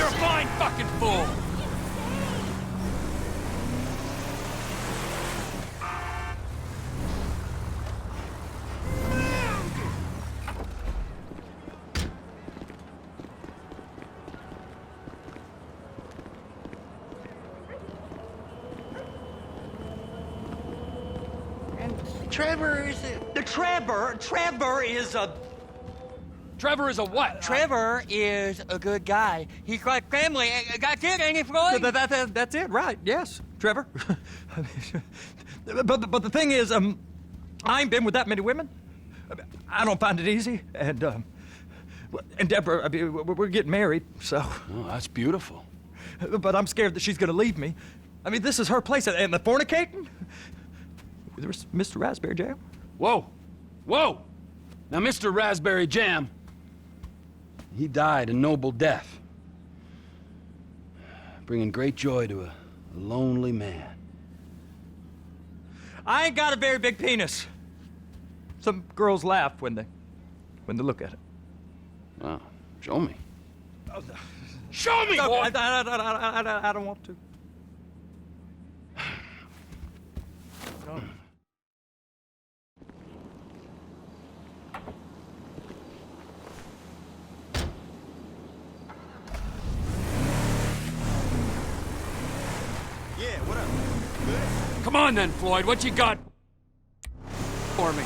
you're a fine fucking fool! Trevor is a... Trevor is a what? Trevor is a good guy. He's like family. That's it, ain't it, Floyd? That's it, right? Yes, Trevor. but the thing is, I ain't been with that many women. I don't find it easy, and Deborah, I mean, we're getting married, so. Oh, that's beautiful. But I'm scared that she's gonna leave me. I mean, this is her place, and the fornicating. There's Mr. Raspberry Jam. Whoa, whoa! Now, Mr. Raspberry Jam, he died a noble death, bringing great joy to a lonely man. I ain't got a very big penis. Some girls laugh when they look at it. Oh, show me. Show me, boy! I don't want to. No. Yeah, what up? Good? Come on then, Floyd, what you got for me?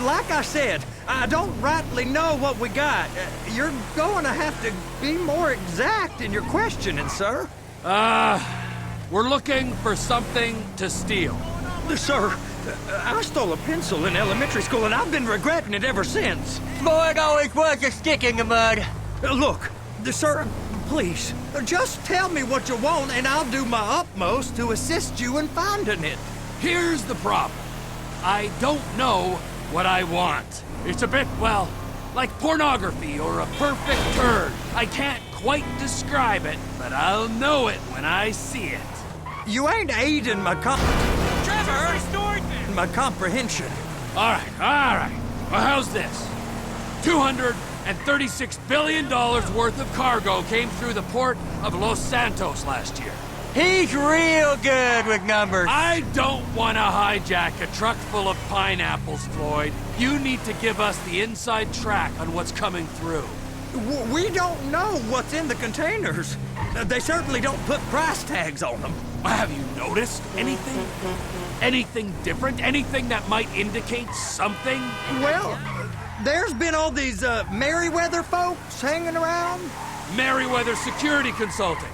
Like I said, I don't rightly know what we got. You're going to have to be more exact in your questioning, sir. We're looking for something to steal. Sir, I stole a pencil in elementary school, and I've been regretting it ever since. Floyd always was a stick in the mud. Look, sir, please, just tell me what you want, and I'll do my utmost to assist you in finding it. Here's the problem. I don't know what I want. It's a bit, well, like pornography or a perfect turd. I can't quite describe it, but I'll know it when I see it. You ain't aiding my Trevor! my comprehension. All right. Well, how's this? $236 billion worth of cargo came through the port of Los Santos last year. He's real good with numbers. I don't want to hijack a truck full of pineapples, Floyd. You need to give us the inside track on what's coming through. We don't know what's in the containers. They certainly don't put price tags on them. Have you noticed anything? Anything different? Anything that might indicate something? Well, there's been all these Merryweather folks hanging around. Merryweather Security Consulting.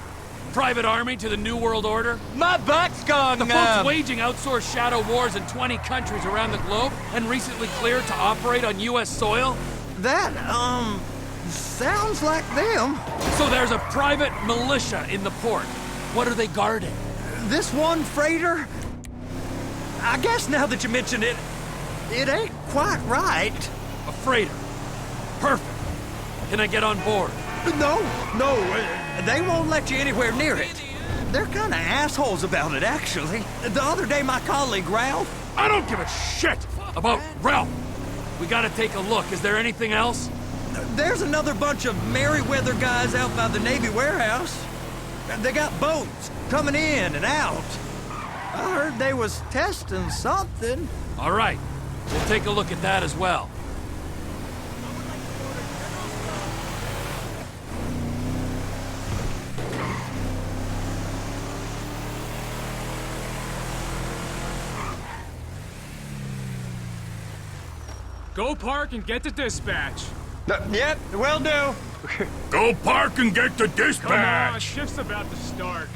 Private army to the New World Order. My butt's gone The folks waging outsourced shadow wars in 20 countries around the globe and recently cleared to operate on U.S. soil. That, sounds like them. So there's a private militia in the port. What are they guarding? This one freighter, I guess now that you mention it, it ain't quite right. A freighter. Perfect. Can I get on board? No, they won't let you anywhere near it. They're kind of assholes about it, actually. The other day, my colleague, Ralph... I don't give a shit about Ralph. We gotta take a look. Is there anything else? There's another bunch of Merryweather guys out by the Navy warehouse. They got boats coming in and out. I heard they was testing something. All right. We'll take a look at that as well. Go park and get to dispatch. Yep, will do. Go park and get the Come on, dispatch! shift's about to start.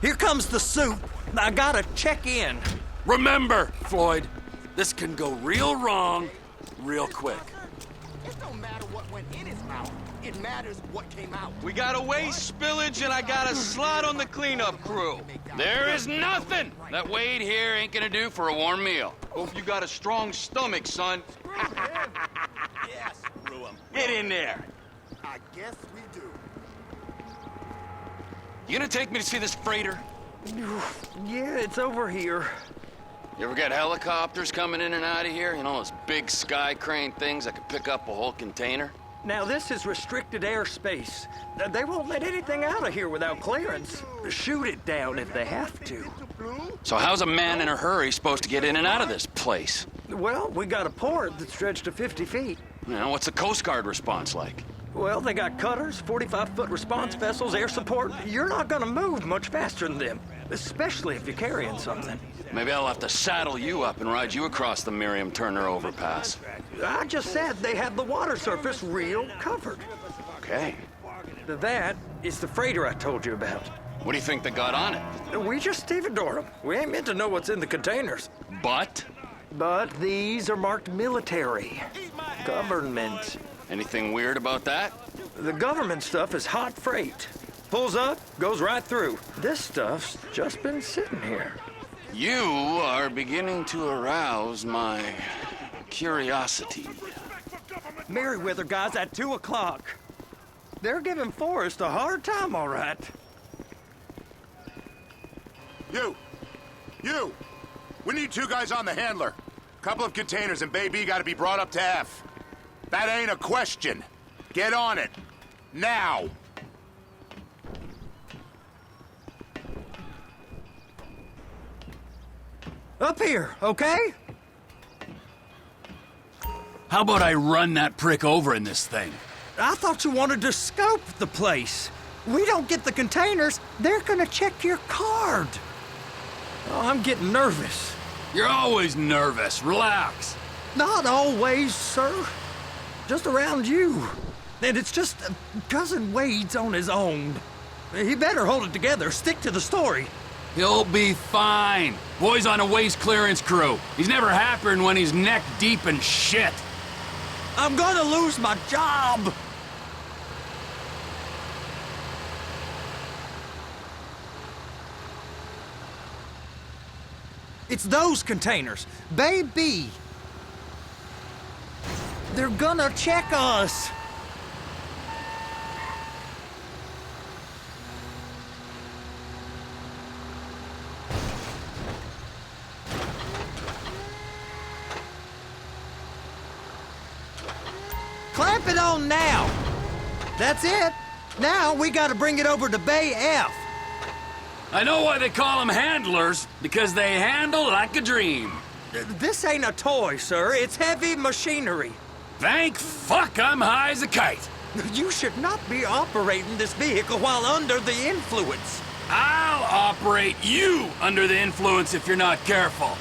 Here comes the suit. I gotta check in. Remember, Floyd, this can go real wrong real quick. It don't matter what went in his mouth. It matters what came out. We got a waste spillage and I got a slot on the cleanup crew. There is nothing that Wade here ain't gonna do for a warm meal. Hope you got a strong stomach, son. Yes, screw him. Get in there. I guess we do. You gonna take me to see this freighter? Yeah, it's over here. You ever get helicopters coming in and out of here? You know, those big sky crane things that could pick up a whole container? Now, this is restricted airspace. They won't let anything out of here without clearance. Shoot it down if they have to. So how's a man in a hurry supposed to get in and out of this place? Well, we got a port that's stretched to 50 feet. You know, what's the Coast Guard response like? Well, they got cutters, 45-foot response vessels, air support. You're not gonna move much faster than them, especially if you're carrying something. Maybe I'll have to saddle you up and ride you across the Miriam Turner overpass. I just said they have the water surface real covered. Okay. That is the freighter I told you about. What do you think they got on it? We just stevedore them. We ain't meant to know what's in the containers. But? But these are marked military. Government. Anything weird about that? The government stuff is hot freight. Pulls up, goes right through. This stuff's just been sitting here. You are beginning to arouse my curiosity. Merriweather guys at 2 o'clock. They're giving Forrest a hard time, all right. You! We need 2 guys on the handler. Couple of containers and Baby gotta be brought up to F. That ain't a question. Get on it. Now! Up here, okay? How about I run that prick over in this thing? I thought you wanted to scope the place. We don't get the containers, they're gonna check your card. Oh, I'm getting nervous. You're always nervous. Relax. Not always, sir. Just around you. And it's just Cousin Wade's on his own. He better hold it together, stick to the story. He'll be fine. Boy's on a waste clearance crew. He's never happier than when he's neck deep in shit. I'm gonna lose my job. It's those containers. Baby. They're gonna check us. Clamp it on now. That's it. Now we gotta bring it over to Bay F. I know why they call them handlers, because they handle like a dream. This ain't a toy, sir. It's heavy machinery. Thank fuck I'm high as a kite. You should not be operating this vehicle while under the influence. I'll operate you under the influence if you're not careful.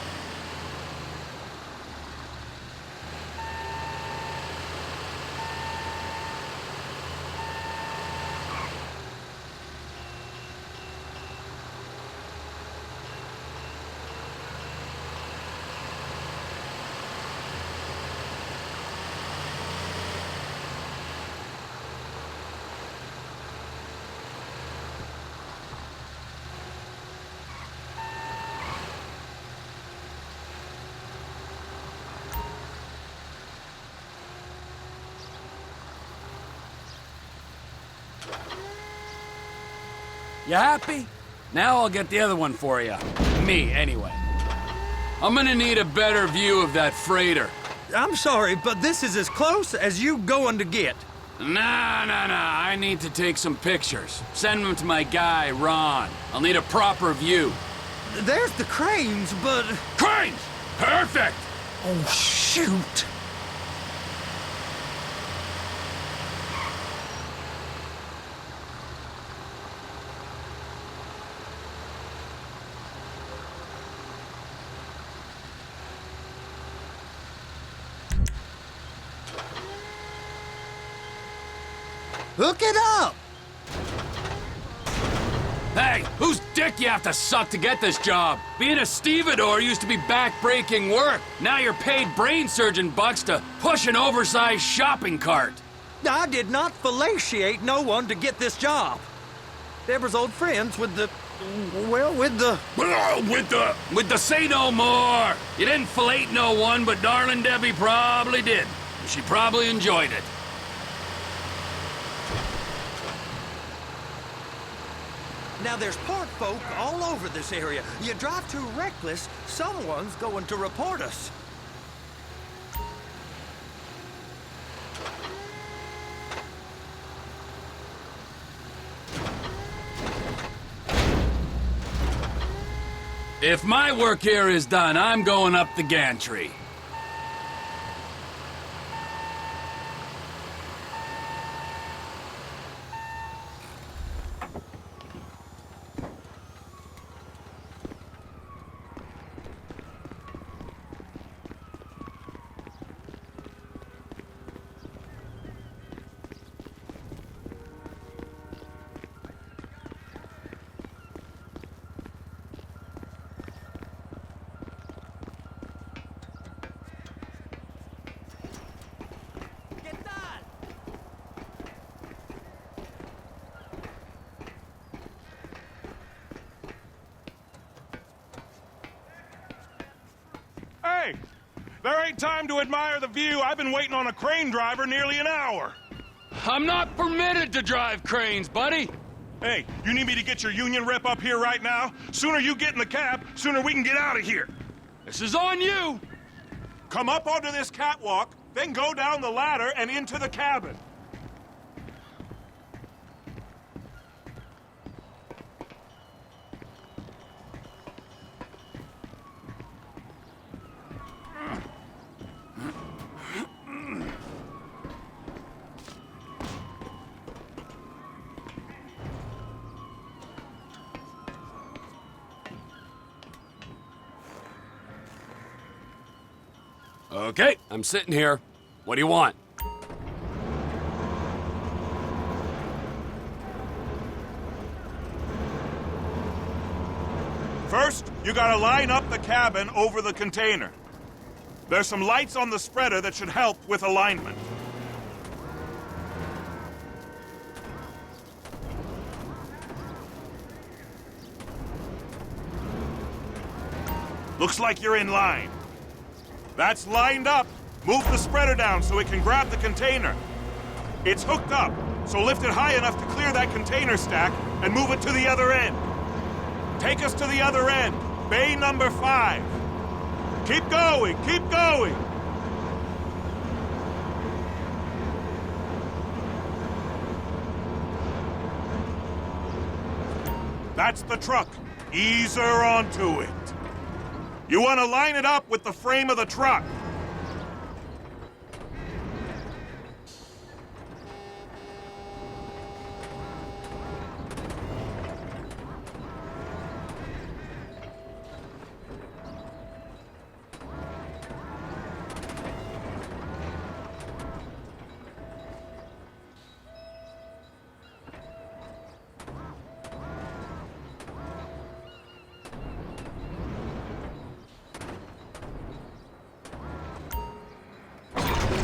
You happy? Now I'll get the other one for you. Me, anyway. I'm gonna need a better view of that freighter. I'm sorry, but this is as close as you going to get. Nah. I need to take some pictures. Send them to my guy, Ron. I'll need a proper view. There's the cranes, but... Cranes! Perfect! Oh, shoot! Hook it up! Hey, whose dick you have to suck to get this job? Being a stevedore used to be back-breaking work. Now you're paid brain surgeon bucks to push an oversized shopping cart. I did not fellatiate no one to get this job. Deborah's old friends with the... well, with the... With the say no more. You didn't fillet no one, but darling Debbie probably did. She probably enjoyed it. Now there's port folk all over this area. You drive too reckless, someone's going to report us. If my work here is done, I'm going up the gantry. Hey! There ain't time to admire the view. I've been waiting on a crane driver nearly an hour. I'm not permitted to drive cranes, buddy. Hey, you need me to get your union rep up here right now? Sooner you get in the cab, sooner we can get out of here. This is on you. Come up onto this catwalk, then go down the ladder and into the cabin. Okay, I'm sitting here. What do you want? First, you gotta line up the cabin over the container. There's some lights on the spreader that should help with alignment. Looks like you're in line. That's lined up. Move the spreader down so it can grab the container. It's hooked up, so lift it high enough to clear that container stack and move it to the other end. Take us to the other end, bay number 5. Keep going, keep going. That's the truck. Ease her onto it. You want to line it up with the frame of the truck.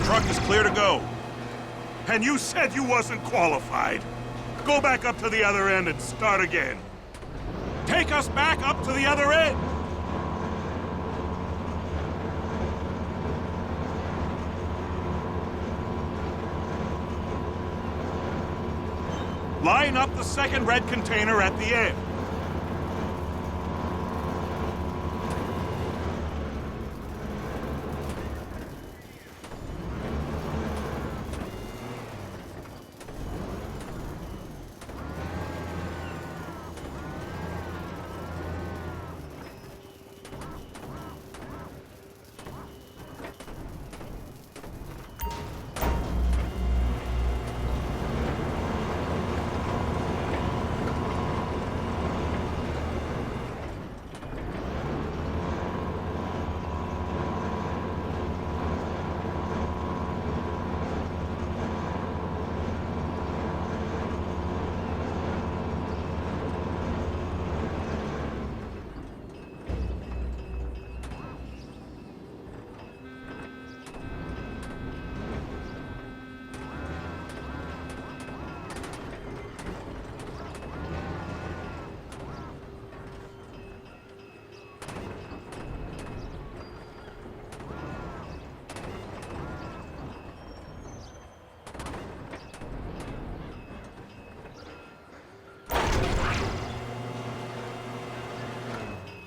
Truck is clear to go. And you said you wasn't qualified. Go back up to the other end and start again. Take us back up to the other end. Line up the second red container at the end.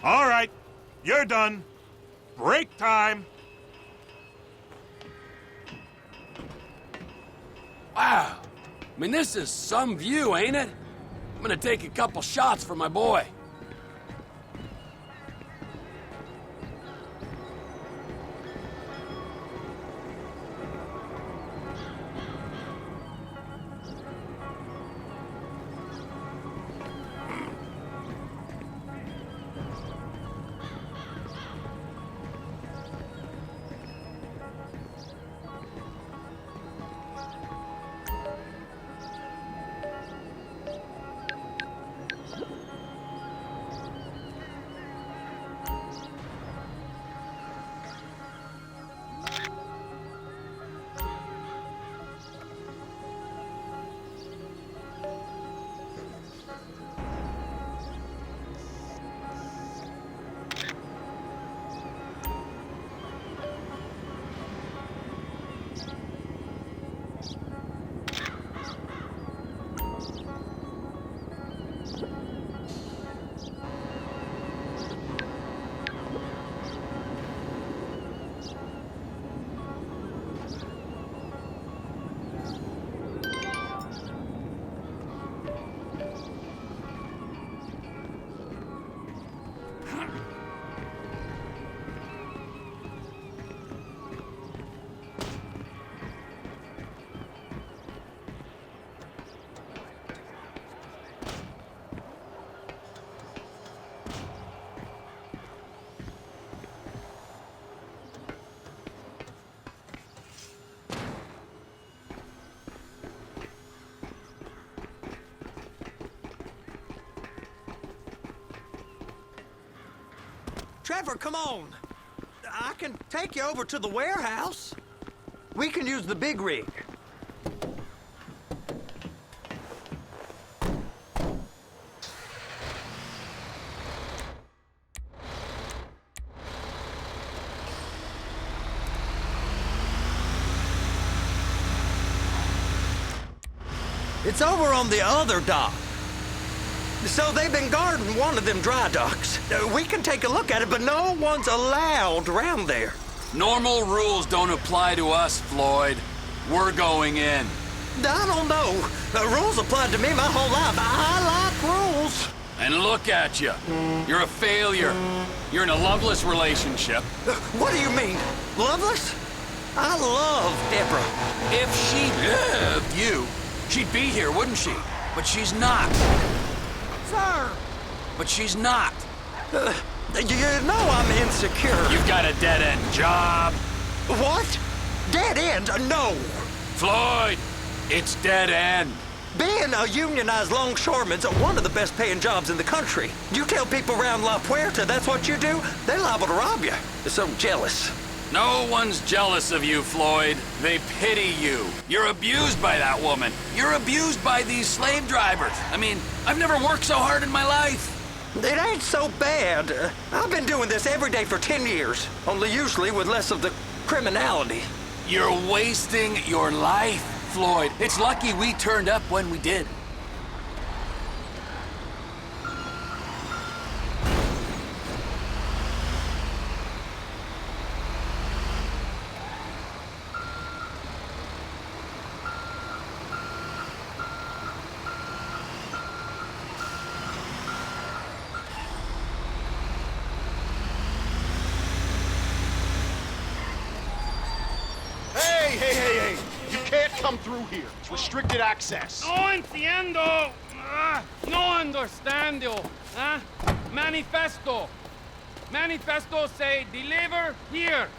All right, you're done. Break time. Wow. I mean, this is some view, ain't it? I'm gonna take a couple shots for my boy. Trevor, come on. I can take you over to the warehouse. We can use the big rig. It's over on the other dock. So they've been guarding one of them dry docks. We can take a look at it, but no one's allowed around there. Normal rules don't apply to us, Floyd. We're going in. I don't know. Rules applied to me my whole life. I like rules. And look at you. You're a failure. You're in a loveless relationship. What do you mean? Loveless? I love Deborah. If she loved you, she'd be here, wouldn't she? But she's not. Sir! But she's not. You know I'm insecure. You've got a dead-end job. What? Dead end? No. Floyd, it's dead end. Being a unionized longshoreman's one of the best paying jobs in the country. You tell people around La Puerta that's what you do, they're liable to rob you. They're so jealous. No one's jealous of you, Floyd. They pity you. You're abused by that woman. You're abused by these slave drivers. I mean, I've never worked so hard in my life. It ain't so bad. I've been doing this every day for 10 years, only usually with less of the criminality. You're wasting your life, Floyd. It's lucky we turned up when we did. Hey! You can't come through here. It's restricted access. No entiendo. No understando. Manifesto. Manifesto say deliver here.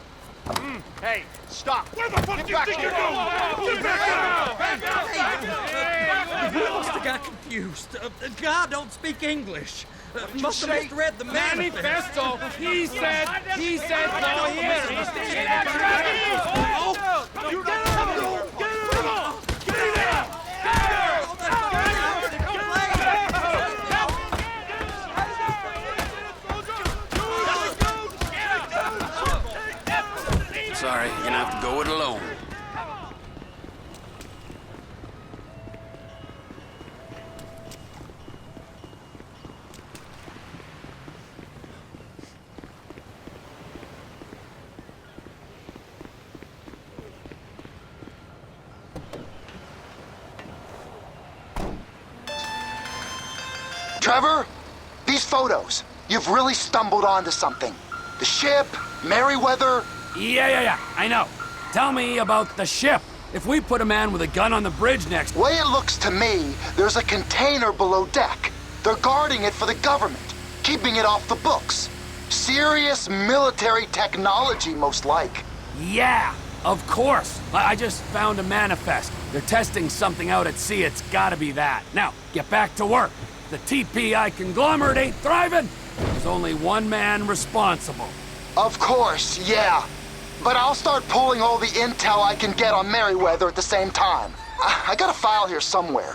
Hey, stop. Where the fuck do you think you're going? We must have got confused. God don't speak English. Must have misread the Manifesto. He said go here. Sorry, you're gonna have to go it alone. Trevor, these photos, you've really stumbled onto something. The ship, Merryweather. Yeah, I know. Tell me about the ship. If we put a man with a gun on the bridge next... Way it looks to me, there's a container below deck. They're guarding it for the government, keeping it off the books. Serious military technology, most like. Yeah, of course. I just found a manifest. They're testing something out at sea. It's gotta be that. Now, get back to work. The TPI conglomerate ain't thriving. There's only one man responsible. Of course, yeah. But I'll start pulling all the intel I can get on Merryweather at the same time. I got a file here somewhere.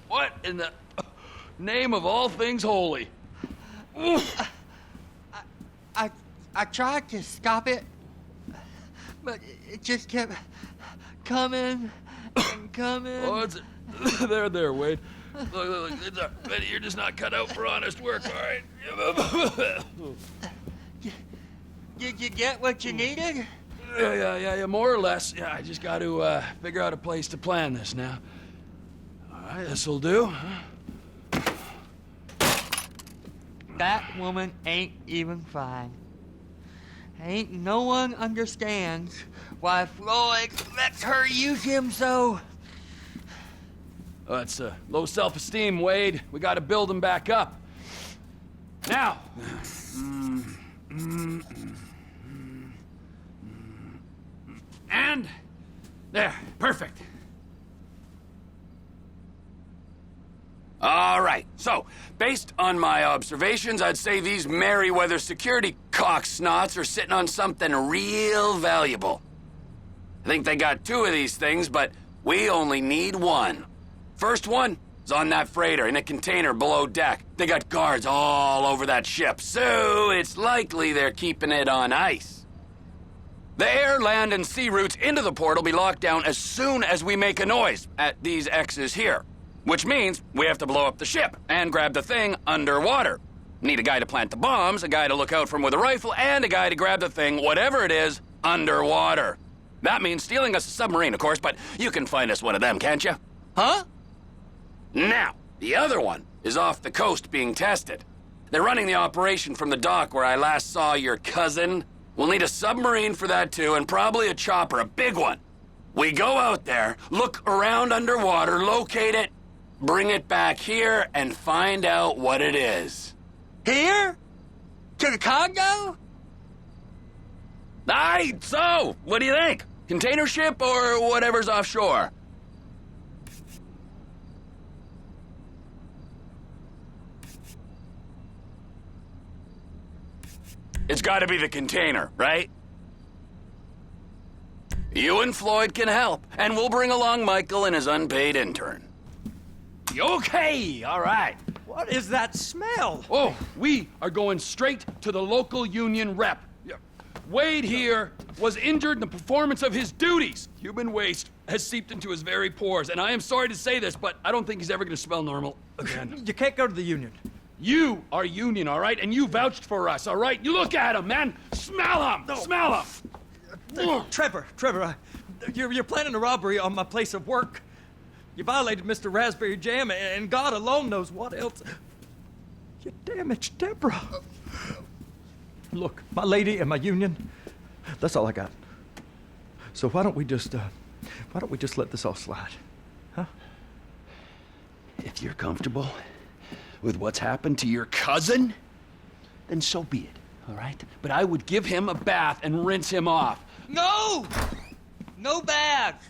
What in the name of all things holy? I tried to stop it, but it just kept coming and coming. Oh, it's there, Wade. Look, you're just not cut out for honest work, all right? Did you get what you needed? Yeah, more or less. Yeah, I just got to figure out a place to plan this now. All right, this'll do. That woman ain't even fine. Ain't no one understands why Floyd lets her use him so. Oh, it's low self-esteem, Wade. We got to build him back up. Now. And there, perfect. All right, so, based on my observations, I'd say these Merryweather security cocksnots are sitting on something real valuable. I think they got 2 of these things, but we only need 1. First one is on that freighter in a container below deck. They got guards all over that ship, so it's likely they're keeping it on ice. The air, land, and sea routes into the port will be locked down as soon as we make a noise at these X's here. Which means we have to blow up the ship and grab the thing underwater. Need a guy to plant the bombs, a guy to look out for him with a rifle, and a guy to grab the thing, whatever it is, underwater. That means stealing us a submarine, of course, but you can find us one of them, can't you? Huh? Now, the other one is off the coast being tested. They're running the operation from the dock where I last saw your cousin. We'll need a submarine for that too, and probably a chopper, a big one. We go out there, look around underwater, locate it, bring it back here, and find out what it is. Here? To the Congo? Aye, so, what do you think? Container ship or whatever's offshore? It's gotta be the container, right? You and Floyd can help, and we'll bring along Michael and his unpaid intern. Okay, all right. What is that smell? Oh, we are going straight to the local union rep. Wade here was injured in the performance of his duties. Human waste has seeped into his very pores, and I am sorry to say this, but I don't think he's ever going to smell normal again. You can't go to the union. You are union, all right? And you vouched for us, all right? You look at him, man. Smell him. No. Smell him. Trevor, you're planning a robbery on my place of work. You violated Mr. Raspberry Jam, and God alone knows what else. You damaged Deborah. Look, my lady and my union, that's all I got. So why don't we just let this all slide, huh? If you're comfortable with what's happened to your cousin, then so be it, all right? But I would give him a bath and rinse him off. No! No baths!